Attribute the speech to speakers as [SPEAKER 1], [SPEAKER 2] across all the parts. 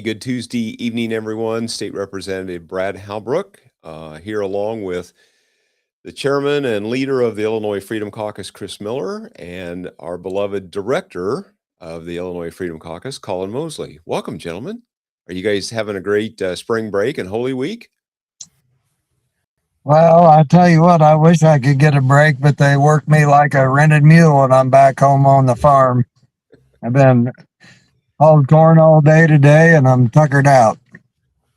[SPEAKER 1] Good Tuesday evening, everyone. State Representative Brad Halbrook here along with the chairman and leader of the Illinois Freedom Caucus, Chris Miller, and our beloved director of the Illinois Freedom Caucus, Colin Mosley. Welcome, gentlemen. Are you guys having a great spring break and Holy Week?
[SPEAKER 2] Well, I tell you what, I wish I could get a break, but they work me like a rented mule when I'm back home on the farm. I've been hauled corn all day today, and I'm tuckered out.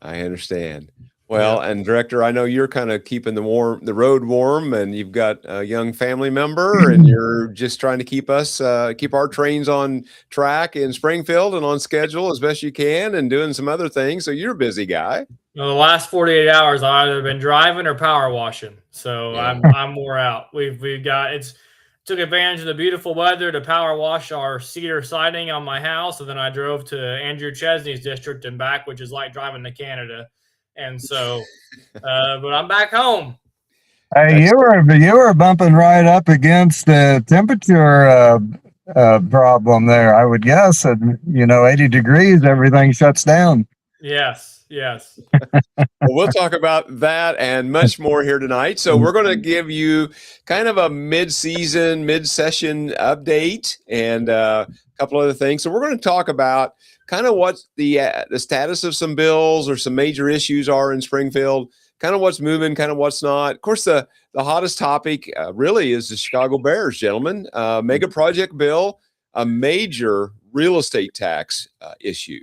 [SPEAKER 1] I understand. Well, and Director, I know you're kind of keeping the road warm, and you've got a young family member, and you're just trying to keep our trains on track in Springfield and on schedule as best you can, and doing some other things. So you're a busy guy.
[SPEAKER 3] Well, the last 48 hours, I've either been driving or power washing, so yeah. I'm wore out. Took advantage of the beautiful weather to power wash our cedar siding on my house, and then I drove to Andrew Chesney's district and back, which is like driving to Canada. And so, but I'm back home.
[SPEAKER 2] Hey, you were bumping right up against the temperature problem there. I would guess, and 80 degrees, everything shuts down.
[SPEAKER 3] Yes.
[SPEAKER 1] Well, we'll talk about that and much more here tonight. So we're going to give you kind of a mid-session update and a couple other things. So we're going to talk about kind of what the status of some bills or some major issues are in Springfield, kind of what's moving, kind of what's not. Of course, the hottest topic really is the Chicago Bears, gentlemen. Mega project bill, a major real estate tax issue.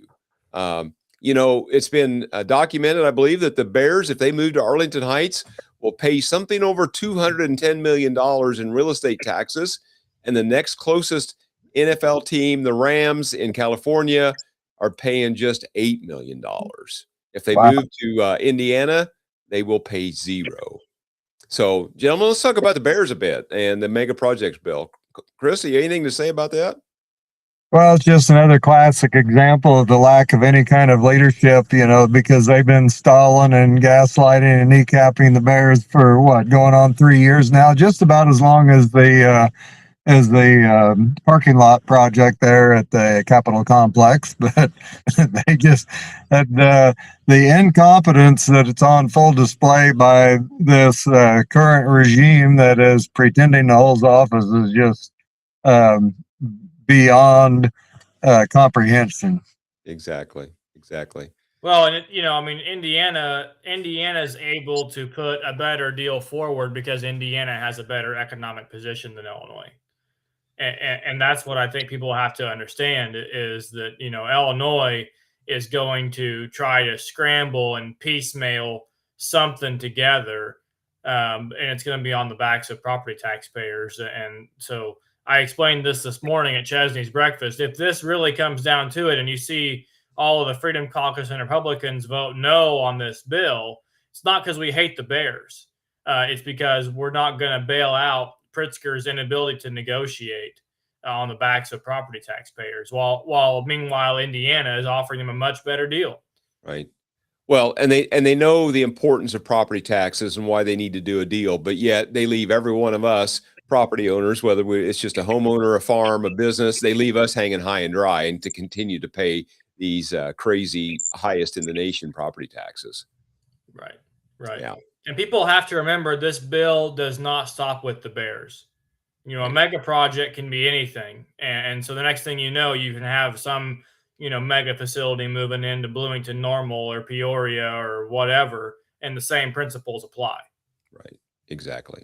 [SPEAKER 1] It's been documented, I believe, that the Bears, if they move to Arlington Heights, will pay something over $210 million in real estate taxes. And the next closest NFL team, the Rams in California, are paying just $8 million. If they move to Indiana, they will pay zero. So, gentlemen, let's talk about the Bears a bit and the mega projects bill. Chris, you anything to say about that?
[SPEAKER 2] Well, it's just another classic example of the lack of any kind of leadership, because they've been stalling and gaslighting and kneecapping the Bears for going on 3 years now, just about as long as the parking lot project there at the Capitol complex. But they just the incompetence that it's on full display by this current regime that is pretending to hold office is just beyond comprehension.
[SPEAKER 1] Exactly.
[SPEAKER 3] Well, and Indiana's able to put a better deal forward because Indiana has a better economic position than Illinois. And that's what I think people have to understand is that, Illinois is going to try to scramble and piecemeal something together. And it's going to be on the backs of property taxpayers. And so I explained this morning at Chesney's breakfast. If this really comes down to it and you see all of the Freedom Caucus and Republicans vote no on this bill, it's not because we hate the Bears. It's because we're not going to bail out Pritzker's inability to negotiate on the backs of property taxpayers, while meanwhile Indiana is offering them a much better deal.
[SPEAKER 1] Right. Well, and they know the importance of property taxes and why they need to do a deal, but yet they leave every one of us property owners, whether it's just a homeowner, a farm, a business, they leave us hanging high and dry and to continue to pay these crazy highest in the nation property taxes.
[SPEAKER 3] Right.
[SPEAKER 1] Yeah.
[SPEAKER 3] And people have to remember this bill does not stop with the Bears. A mega project can be anything. And so the next thing you know, you can have some, mega facility moving into Bloomington Normal or Peoria or whatever, and the same principles apply.
[SPEAKER 1] Right. Exactly.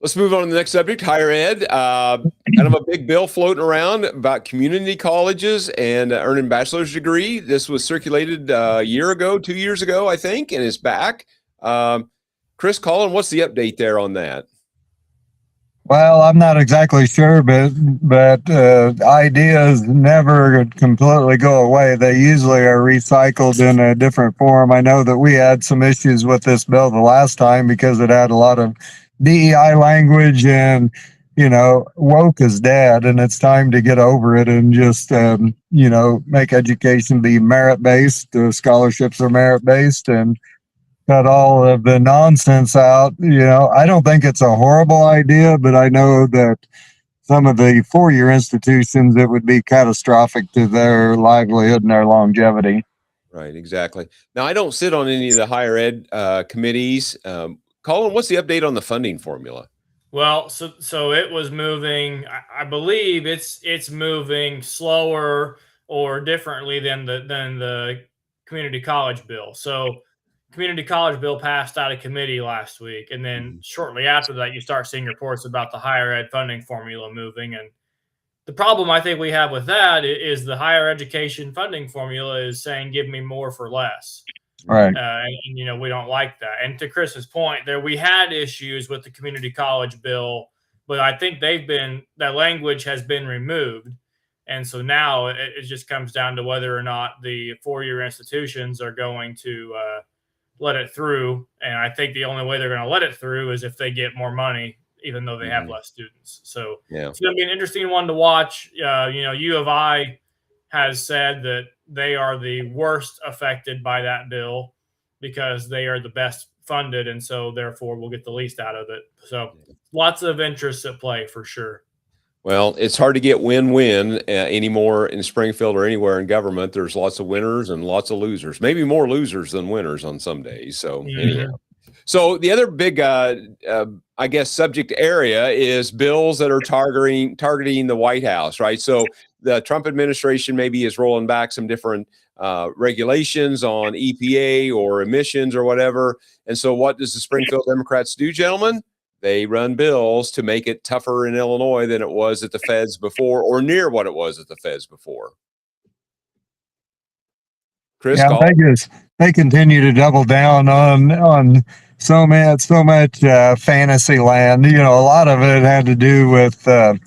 [SPEAKER 1] Let's move on to the next subject, higher ed. Kind of a big bill floating around about community colleges and earning bachelor's degree. This was circulated 2 years ago, I think, and is back. Chris, Colin, what's the update there on that?
[SPEAKER 2] Well, I'm not exactly sure, but ideas never completely go away. They usually are recycled in a different form. I know that we had some issues with this bill the last time because it had a lot of DEI language and, woke is dead, and it's time to get over it and just, make education be merit-based. The scholarships are merit-based and cut all of the nonsense out. I don't think it's a horrible idea, but I know that some of the four-year institutions, it would be catastrophic to their livelihood and their longevity.
[SPEAKER 1] Right, exactly. Now, I don't sit on any of the higher ed committees. Colin, what's the update on the funding formula?
[SPEAKER 3] Well, so it was moving. I believe it's moving slower or differently than the community college bill. So, community college bill passed out of committee last week, and then
[SPEAKER 1] Mhm.
[SPEAKER 3] shortly after that, you start seeing reports about the higher ed funding formula moving. And the problem I think we have with that is the higher education funding formula is saying give me more for less.
[SPEAKER 2] Right.
[SPEAKER 3] And we don't like that. And to Chris's point, there we had issues with the community college bill, but I think that language has been removed, and so now it just comes down to whether or not the four-year institutions are going to let it through. And I think the only way they're going to let it through is if they get more money, even though they have
[SPEAKER 1] Mhm.
[SPEAKER 3] less students. So
[SPEAKER 1] Yeah.
[SPEAKER 3] it's going to be an interesting one to watch. U of I has said that they are the worst affected by that bill because they are the best funded, and so therefore we'll get the least out of it. So lots of interests at play for sure.
[SPEAKER 1] Well, it's hard to get win-win anymore in Springfield or anywhere in government. There's lots of winners and lots of losers, maybe more losers than winners on some days. So, anyhow.
[SPEAKER 3] Mhm.
[SPEAKER 1] So the other big, I guess, subject area is bills that are targeting the White House, right? So the Trump administration maybe is rolling back some different regulations on EPA or emissions or whatever. And so what does the Springfield Democrats do, gentlemen? They run bills to make it tougher in Illinois than it was at the feds before, or near what it was at the feds before. Chris,
[SPEAKER 2] Yeah,
[SPEAKER 1] call.
[SPEAKER 2] they continue to double down on so much fantasy land. You know, a lot of it had to do with the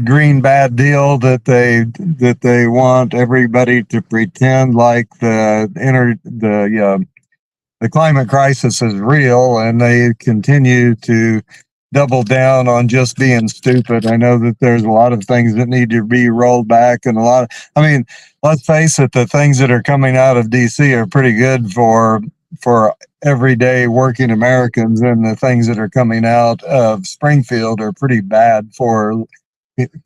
[SPEAKER 2] green bad deal that they want everybody to pretend like the climate crisis is real, and they continue to double down on just being stupid. I know that there's a lot of things that need to be rolled back, and I mean, let's face it, the things that are coming out of DC are pretty good for everyday working Americans, and the things that are coming out of Springfield are pretty bad for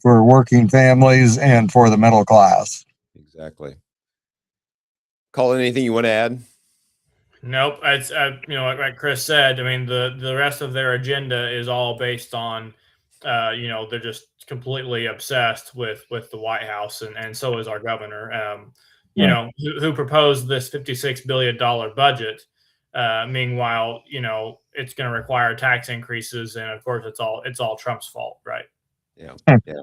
[SPEAKER 2] working families and for the middle class.
[SPEAKER 1] Exactly. Colin, anything you want to add?
[SPEAKER 3] Nope. It's like Chris said. I mean, the rest of their agenda is all based on, they're just completely obsessed with the White House, and so is our governor. Who proposed this $56 billion budget. Meanwhile, it's going to require tax increases, and of course, it's all Trump's fault, right?
[SPEAKER 1] Yeah. Yeah.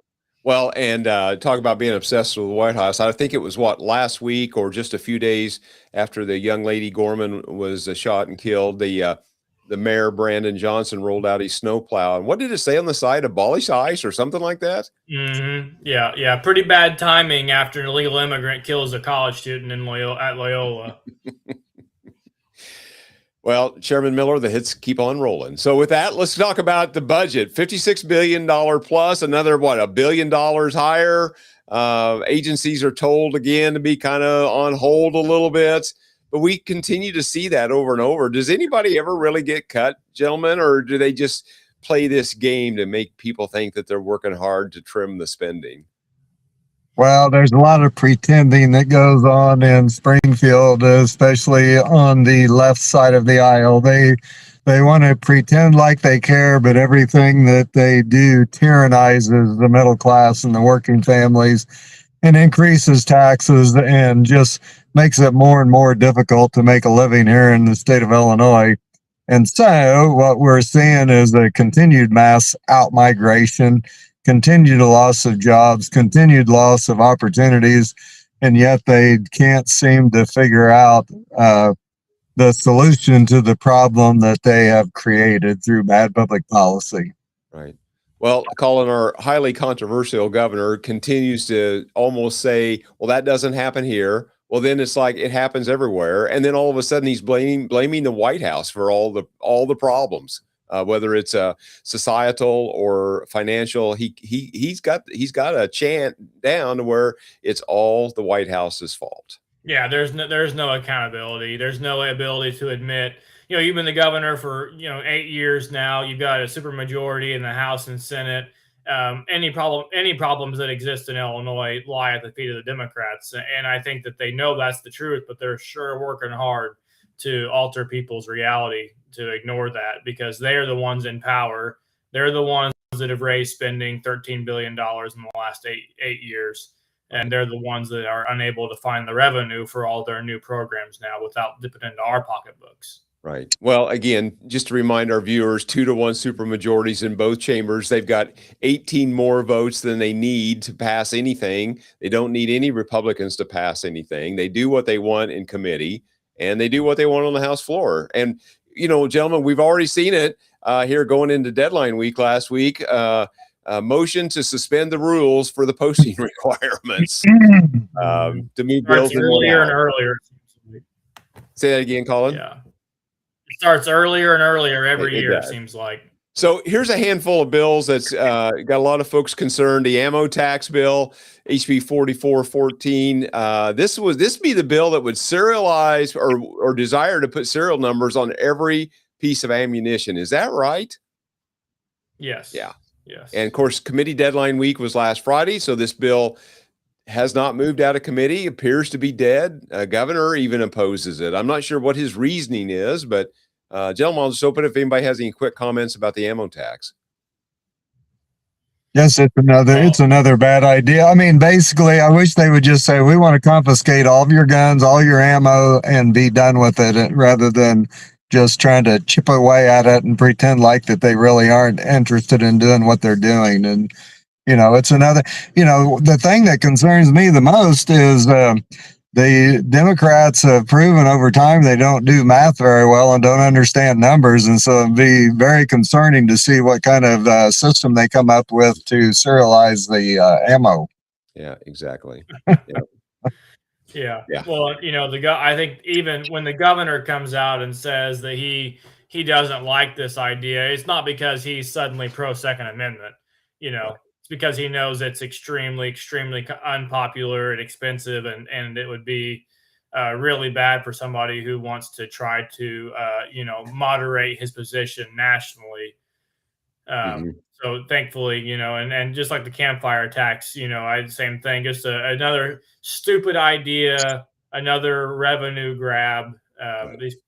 [SPEAKER 1] Well, and talk about being obsessed with the White House. I think it was last week or just a few days after the young lady Gorman was shot and killed. The mayor Brandon Johnson rolled out his snowplow, and what did it say on the side? Abolish ICE or something like that?
[SPEAKER 3] Yeah. Pretty bad timing after an illegal immigrant kills a college student at Loyola.
[SPEAKER 1] Well, Chairman Miller, the hits keep on rolling. So with that, let's talk about the budget. $56 billion plus, another, $1 billion higher. Agencies are told again to be kind of on hold a little bit, but we continue to see that over and over. Does anybody ever really get cut, gentlemen, or do they just play this game to make people think that they're working hard to trim the spending?
[SPEAKER 2] Well, there's a lot of pretending that goes on in Springfield, especially on the left side of the aisle. They want to pretend like they care, but everything that they do tyrannizes the middle class and the working families, and increases taxes, and just makes it more and more difficult to make a living here in the state of Illinois. And so what we're seeing is a continued mass outmigration, continued loss of jobs, continued loss of opportunities, and yet they can't seem to figure out the solution to the problem that they have created through bad public policy.
[SPEAKER 1] Right. Well, Colin, our highly controversial governor continues to almost say, well, that doesn't happen here. Well, then it's like it happens everywhere. And then all of a sudden he's blaming the White House for all the problems, whether it's societal or financial. He's got a chant down to where it's all the White House's fault.
[SPEAKER 3] Yeah, there's no accountability. There's no ability to admit, you've been the governor for, 8 years now. You've got a supermajority in the House and Senate, any problems that exist in Illinois lie at the feet of the Democrats. And I think that they know that's the truth, but they're sure working hard to alter people's reality to ignore that, because they're the ones in power. They're the ones that have raised spending $13 billion in the last eight years. And they're the ones that are unable to find the revenue for all their new programs now without dipping into our pocketbooks.
[SPEAKER 1] Right. Well, again, just to remind our viewers, 2-to-1 supermajorities in both chambers. They've got 18 more votes than they need to pass anything. They don't need any Republicans to pass anything. They do what they want in committee, and they do what they want on the House floor. And, gentlemen, we've already seen it here going into deadline week last week. Motion to suspend the rules for the posting requirements to move bills
[SPEAKER 3] earlier and earlier.
[SPEAKER 1] Say that again, Colin.
[SPEAKER 3] Yeah. It starts earlier and earlier every year, it seems like. So
[SPEAKER 1] here's a handful of bills that's got a lot of folks concerned. The ammo tax bill, HB 4414. This would be the bill that would serialize or desire to put serial numbers on every piece of ammunition. Is that right?
[SPEAKER 3] Yes.
[SPEAKER 1] Yeah.
[SPEAKER 3] Yes.
[SPEAKER 1] And of course, committee deadline week was last Friday, so this bill has not moved out of committee, appears to be dead. Governor even opposes it. I'm not sure what his reasoning is, but gentlemen, I'll just open if anybody has any quick comments about the ammo tax.
[SPEAKER 2] Yes, it's another bad idea. I mean, basically, I wish they would just say, we want to confiscate all of your guns, all your ammo, and be done with it, rather than just trying to chip away at it and pretend like that they really aren't interested in doing what they're doing. And it's another, the thing that concerns me the most is the Democrats have proven over time they don't do math very well and don't understand numbers. And so it'd be very concerning to see what kind of system they come up with to serialize the ammo.
[SPEAKER 1] Yeah, exactly.
[SPEAKER 3] Yeah. Well, I think even when the governor comes out and says that he doesn't like this idea, it's not because he's suddenly pro Second Amendment. It's because he knows it's extremely, extremely unpopular and expensive, and it would be really bad for somebody who wants to try to, moderate his position nationally. So thankfully, and just like the campfire tax, same thing, just another stupid idea, another revenue grab.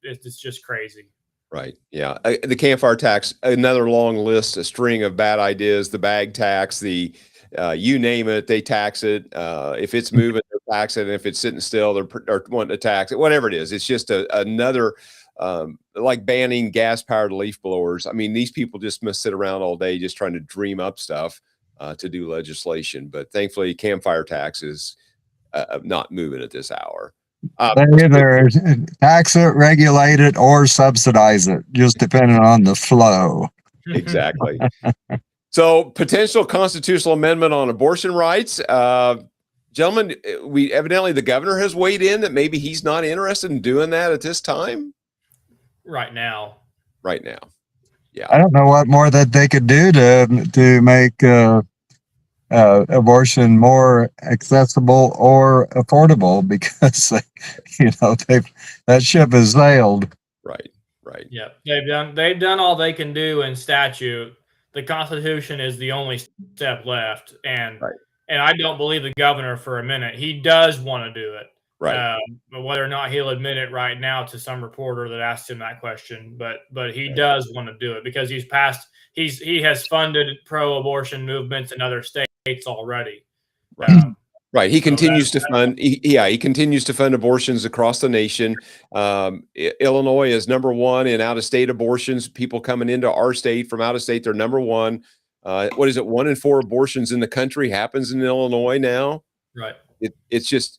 [SPEAKER 3] It's just crazy.
[SPEAKER 1] Right. Yeah. The campfire tax, another long list, a string of bad ideas. The bag tax, you name it, they tax it. If it's moving, they tax it. And if it's sitting still, they're wanting to tax it. Whatever it is, it's just another like banning gas-powered leaf blowers. I mean, these people just must sit around all day just trying to dream up stuff to do legislation. But thankfully, campfire tax is not moving at this hour.
[SPEAKER 2] They either tax it, regulate it, or subsidize it, just depending on the flow.
[SPEAKER 1] Exactly. So, potential constitutional amendment on abortion rights. Gentlemen, evidently the governor has weighed in that maybe he's not interested in doing that at this time.
[SPEAKER 3] Right now.
[SPEAKER 1] Yeah.
[SPEAKER 2] I don't know what more that they could do to make abortion more accessible or affordable, because that ship has sailed.
[SPEAKER 1] Right.
[SPEAKER 3] Yeah, they've done all they can do in statute. The Constitution is the only step left, and I don't believe the governor for a minute. He does want to do it,
[SPEAKER 1] right?
[SPEAKER 3] But whether or not he'll admit it right now to some reporter that asked him that question, but he does want to do it because he has funded pro-abortion movements in other states already.
[SPEAKER 1] Right. He continues to fund. He continues to fund abortions across the nation. Illinois is #1 in out-of-state abortions. People coming into our state from out of state, they're #1. What is it? 1 in 4 abortions in the country happens in Illinois now.
[SPEAKER 3] Right.
[SPEAKER 1] It's just,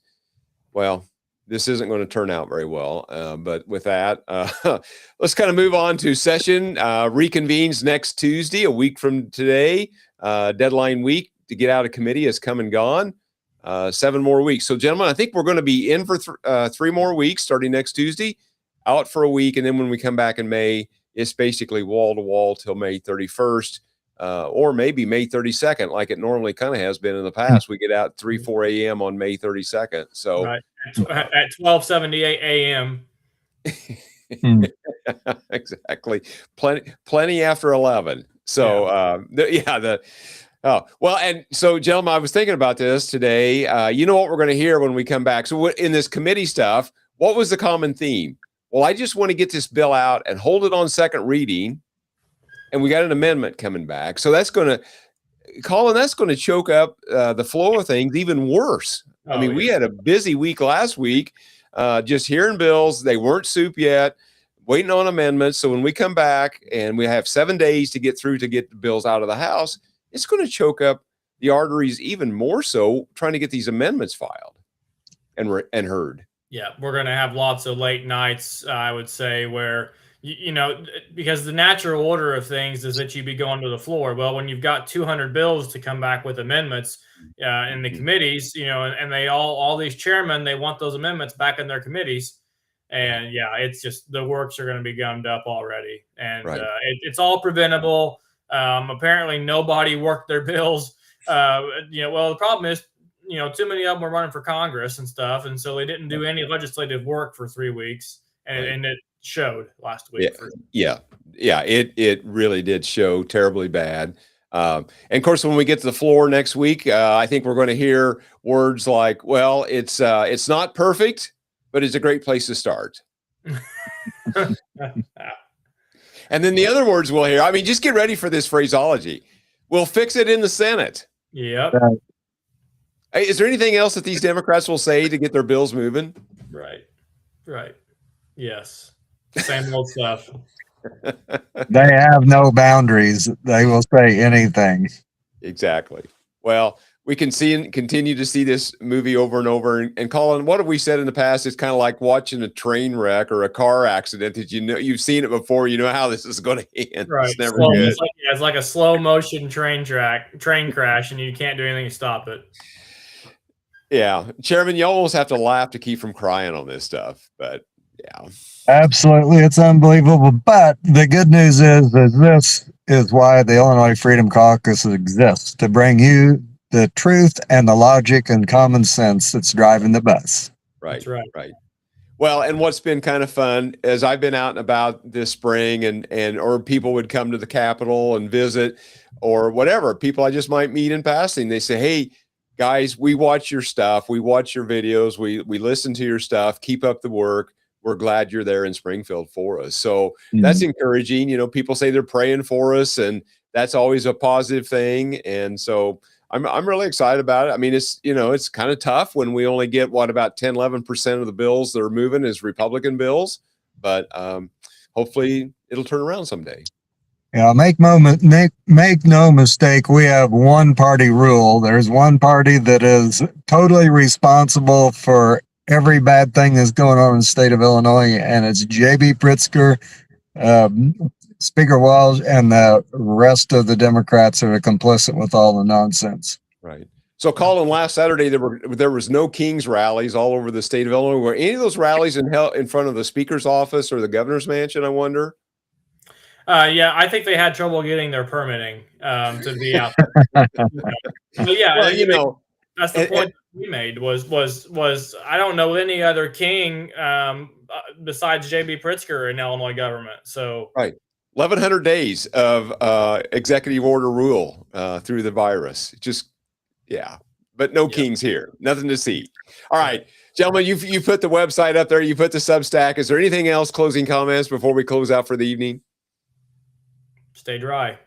[SPEAKER 1] well, this isn't going to turn out very well. But with that, let's kind of move on to session. Reconvenes next Tuesday, a week from today. Deadline week to get out of committee has come and gone. 7 more weeks. So, gentlemen, I think we're going to be in for 3 more weeks starting next Tuesday, out for a week. And then when we come back in May, it's basically wall to wall till May 31st, or maybe May 32nd, like it normally kind of has been in the past. We get out 3-4 a.m. on May 32nd. So
[SPEAKER 3] at 12:78 a.m.
[SPEAKER 1] Exactly. Plenty after 11. So, Oh, well, and so, gentlemen, I was thinking about this today. You know what we're going to hear when we come back. So in this committee stuff, what was the common theme? Well, I just want to get this bill out and hold it on second reading. And we got an amendment coming back. So that's going to, Colin, that's going to choke up the flow of things even worse. I mean, we had a busy week last week, just hearing bills. They weren't soup yet, waiting on amendments. So when we come back and we have 7 days to get through to get the bills out of the House, it's going to choke up the arteries even more so trying to get these amendments filed and heard.
[SPEAKER 3] Yeah, we're going to have lots of late nights, I would say, where, you know, because the natural order of things is that you be going to the floor. Well, when you've got 200 bills to come back with amendments in the committees, you know, and they all these chairmen, they want those amendments back in their committees. And yeah, it's just the works are going to be gummed up already. And it's all preventable. Apparently nobody worked their bills. You know, well, the problem is, you know, too many of them were running for Congress and stuff. And so they didn't do any legislative work for 3 weeks. And it showed last week.
[SPEAKER 1] Yeah. It really did show terribly bad. And of course, when we get to the floor next week, I think we're going to hear words like, well, it's not perfect, but it's a great place to start. And then the other words we'll hear, I mean, just get ready for this phraseology. We'll fix it in the Senate.
[SPEAKER 3] Yep.
[SPEAKER 1] Hey, is there anything else that these Democrats will say to get their bills moving?
[SPEAKER 3] Right. Yes. Same old stuff.
[SPEAKER 2] They have no boundaries. They will say anything.
[SPEAKER 1] Exactly. Well, we can continue to see this movie over and over. And Colin, what have we said in the past? It's kind of like watching a train wreck or a car accident that you know you've seen it before. You know how this is going to end.
[SPEAKER 3] Right.
[SPEAKER 1] It's never good.
[SPEAKER 3] It's like a slow motion train crash, and you can't do anything to stop it.
[SPEAKER 1] Yeah, Chairman, you almost have to laugh to keep from crying on this stuff. But yeah,
[SPEAKER 2] absolutely, it's unbelievable. But the good news is this is why the Illinois Freedom Caucus exists, to bring you the truth and the logic and common sense that's driving the bus.
[SPEAKER 1] Right. Well, and what's been kind of fun is I've been out and about this spring or people would come to the Capitol and visit or whatever. People I just might meet in passing. They say, hey, guys, we watch your stuff. We watch your videos. We listen to your stuff. Keep up the work. We're glad you're there in Springfield for us. So that's encouraging. You know, people say they're praying for us, and that's always a positive thing. And so I'm really excited about it. I mean, it's kind of tough when we only get about 10, 11% of the bills that are moving as Republican bills, but hopefully it'll turn around someday.
[SPEAKER 2] Yeah, make no mistake. We have one party rule. There's one party that is totally responsible for every bad thing that's going on in the state of Illinois, and it's J.B. Pritzker, Speaker Walsh, and the rest of the Democrats that are complicit with all the nonsense.
[SPEAKER 1] Right. So, Colin, last Saturday there was no King's rallies all over the state of Illinois. Were any of those rallies in front of the Speaker's office or the governor's mansion, I wonder?
[SPEAKER 3] Yeah, I think they had trouble getting their permitting to be out there. But yeah, well, that's the point we made was I don't know any other king besides J.B. Pritzker in Illinois government. So
[SPEAKER 1] 1,100 days of executive order rule through the virus. But no kings here. Nothing to see. All right, gentlemen, you put the website up there. You put the Substack. Is there anything else? Closing comments before we close out for the evening?
[SPEAKER 3] Stay dry.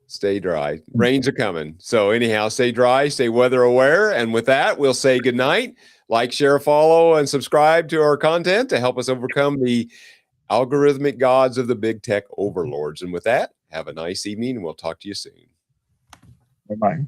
[SPEAKER 1] Stay dry. Rains are coming. So anyhow, stay dry, stay weather aware. And with that, we'll say good night. Like, share, follow, and subscribe to our content to help us overcome the algorithmic gods of the big tech overlords. And with that, have a nice evening, and we'll talk to you soon.
[SPEAKER 2] Bye-bye.